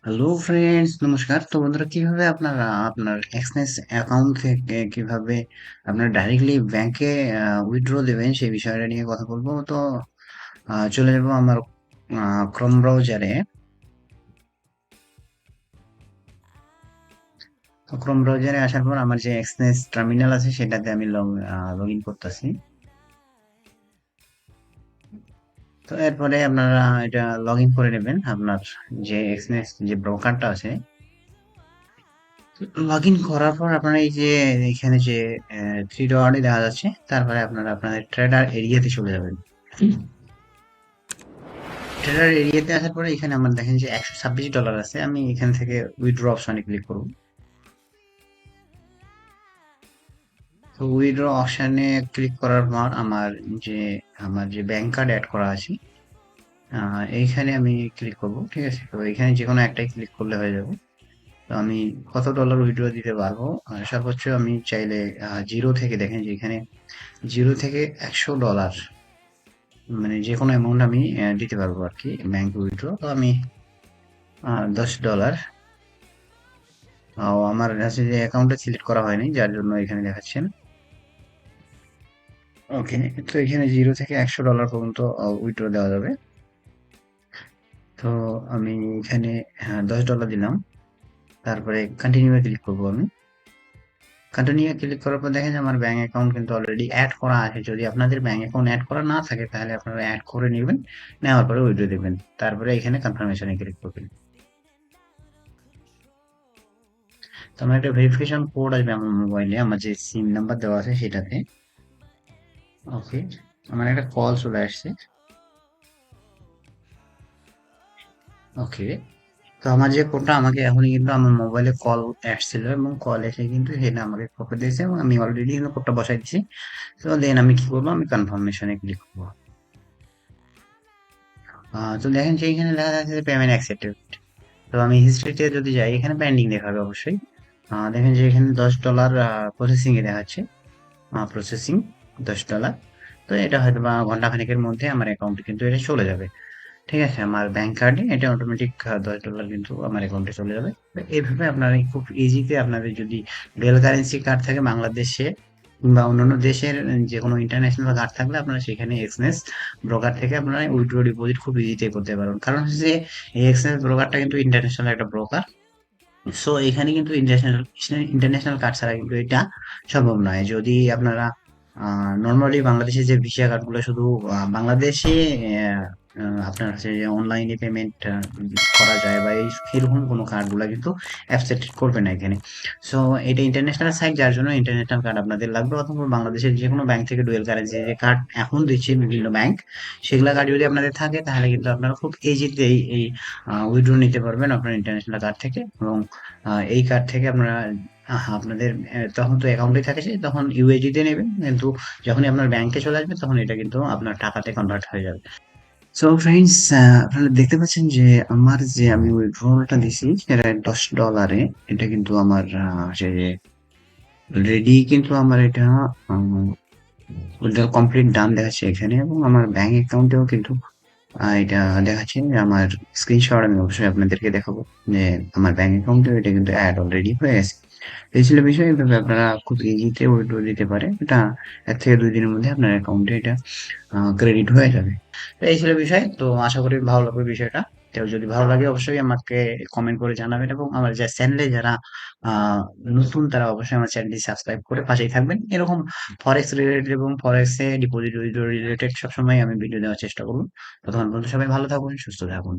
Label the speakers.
Speaker 1: Hello friends, নমস্কার। তো বন্ধুরা, কিভাবে আপনারা আপনার এক্সনেস অ্যাকাউন্ট থেকে কিভাবে আপনার ডাইরেক্টলি ব্যাংকে উইথড্র দেবেন সেই বিষয়টা নিয়ে কথা বলবো। তো চলে যাবো আমার ক্রোম ব্রাউজারে। তো ক্রোম ব্রাউজারে আসার পর আমার যে এক্সনেস টার্মিনাল আছে সেটাতে আমি লগ ইন করতেছি। তো এরপরে আপনারা এটা লগ ইন করে নেবেন আপনার যে এক্সনেস যে ব্রোকারটা আছে। লগ ইন করার পর আপনারা এই যে এখানে যে থ্রি ডটই দেখা যাচ্ছে, তারপরে আপনারা আপনাদের ট্রেডার এরিয়াতে চলে যাবেন। ট্রেডার এরিয়াতে আসার পরে এখানে আমার দেখেন যে $126 আছে। আমি এখান থেকে উইথড্র অপশনে ক্লিক করব। তো উইথড্র অপশনে ক্লিক করার পর আমার যে ব্যাংক কার্ড অ্যাড করা আছে, এইখানে আমি ক্লিক করব। ঠিক আছে, তো এখানে যে কোনো একটাই ক্লিক করলে হয়ে যাবে। তো আমি কত ডলার উইথড্র দিতে পারবো? সর্বোচ্চ আমি চাইলে জিরো থেকে, দেখেন যে এখানে জিরো থেকে $100, মানে যে কোনো অ্যামাউন্ট আমি দিতে পারবো আর কি ব্যাংক উইথড্র। তো আমি $10, আমার কাছে যে অ্যাকাউন্টটা সিলেক্ট করা হয়নি যার জন্য এখানে দেখাচ্ছেন। ওকে, তো এখানে জিরো থেকে $100 পর্যন্ত উইথড্র দেওয়া যাবে। তো আমি এখানে $10 দিলাম, তারপরে কন্টিনিউ এ ক্লিক করবো। আমি কন্টিনিউ এ ক্লিক করার পর দেখেন যে আমার ব্যাংক অ্যাকাউন্ট কিন্তু অলরেডি অ্যাড করা আছে। যদি আপনাদের ব্যাংক অ্যাকাউন্ট অ্যাড করা না থাকে তাহলে আপনারা অ্যাড করে নেবেন, নেওয়ার পরে উইথড্র দেবেন, তারপরে এখানে কনফার্মেশনে ক্লিক করবেন। তো আমার একটা ভেরিফিকেশন কোড আসবে আমার মোবাইলে, আমার যে সিম নাম্বার দেওয়া আছে সেটাতে। ওকে, আমার একটা কল চলে আসছে। ওকে, তো আমার যে কোডটা আমাকে এখনই কিন্তু আমার মোবাইলে কল আসছিল, এবং কল এসে কিন্তু সেটা আমাকে কোড দিয়েছে এবং আমি অলরেডি কিন্তু কোডটা বসাই দিয়েছি। তো দেন আমি কি করবো, আমি কনফার্মেশনে ক্লিক করবো। তো দেখেন যে এখানে লেখা আছে পেমেন্ট অ্যাকসেপ্টেড। তো আমি হিস্ট্রিতে যদি যাই, এখানে পেন্ডিং দেখাবে অবশ্যই। দেখেন যে এখানে $10 প্রসেসিং এ দেখাচ্ছে। প্রসেসিং $10। তো এটা হয়তো বা ঘন্টা খানেকের মধ্যে আমার অ্যাকাউন্টে কিন্তু এটা চলে যাবে। ঠিক আছে, আমার ব্যাংক কার্ডে এটা অটোমেটিক $10 কিন্তু আমার অ্যাকাউন্টে চলে যাবে। তো এইভাবে আপনারা খুব ইজিতে, আপনাদের যদি ডুয়াল কারেন্সি কার্ড থাকে বাংলাদেশে কিংবা অন্যান্য দেশের যে কোনো ইন্টারন্যাশনাল কার্ড থাকলে আপনারা সেখানে এক্সনেস ব্রোকার থেকে আপনারা উইথড্র ডিপোজিট খুব ইজিতে করতে পারবেন। কারণ হচ্ছে যে এই এক্সনেস ব্রোকারটা কিন্তু ইন্টারন্যাশনাল একটা ব্রোকার। সো এখানে কিন্তু ইন্টারন্যাশনাল ইন্টারন্যাশনাল কার্ড ছাড়া কিন্তু এটা সম্ভব নয়। যদি আপনারা নর্মালি বাংলাদেশে যে ভিসা কার্ডগুলো শুধু বাংলাদেশে আহ, আপনার হচ্ছে যে অনলাইনে পেমেন্ট করা যায় বা এরকম কোনো কার্ডগুলো কিন্তু অ্যাকসেপ্ট করবে না এখানে। সো এটা ইন্টারন্যাশনাল সাইট, যার জন্য ইন্টারন্যাশনাল কার্ড আপনাদের লাগবে, অথবা বাংলাদেশের যে কোনো ব্যাংক থেকে ডুয়েল কারেন্সি যে কার্ড এখন দিচ্ছে বিভিন্ন ব্যাংক, সেগুলা কার্ড যদি আপনাদের থাকে তাহলে কিন্তু আপনারা খুব ইজিতে এই উইথড্র নিতে পারবেন আপনার ইন্টারন্যাশনাল কার্ড থেকে। এবং এই কার্ড থেকে আপনারা আপনাদের তখন তো অ্যাকাউন্টে থাকে, যে তখন ইউএসডি তে নেবেন, কিন্তু যখনই আপনার ব্যাংকে চলে আসবে তখন এটা কিন্তু আপনার টাকাতে কনভার্ট হয়ে যাবে। সো ফ্রেন্ডস, আপনারা দেখতে পাচ্ছেন যে আমার যে আমি উইথড্রলটা দিছি সেটা $10। এটা কিন্তু আমার যে রেডি, কিন্তু আমার এটা কমপ্লিট ডান দেখাচ্ছে এখানে, এবং আমার ব্যাংক অ্যাকাউন্টেও কিন্তু এটা দেখাচ্ছে যে আমার স্ক্রিনশট আমি অবশ্যই আপনাদেরকে দেখাবো যে আমার ব্যাংক অ্যাকাউন্টে এটা কিন্তু অ্যাড অলরেডি হয়ে গেছে। এই ছিল বিষয়। এভাবে আপনারা খুব ইজিতে উইথড্র দিতে পারে, এটা 1 থেকে 2 দিনের মধ্যে আপনার অ্যাকাউন্টে এটা ক্রেডিট হয়ে যাবে। তো এই ছিল বিষয়। তো আশা করি ভালো লাগবে বিষয়টা। তো যদি ভালো লাগে অবশ্যই আমাকে কমেন্ট করে জানাবেন, এবং আমার যে চ্যানেলে যারা আহ নতুন তারা অবশ্যই আমার চ্যানেলটি সাবস্ক্রাইব করে পাশেই থাকবেন। এরকম ফরেক্স রিলেটেড এবং ফরেক্স এ ডিপোজিট রিলেটেড সবসময় আমি ভিডিও দেওয়ার চেষ্টা করবো। ততক্ষণ পর্যন্ত সবাই ভালো থাকুন, সুস্থ থাকুন।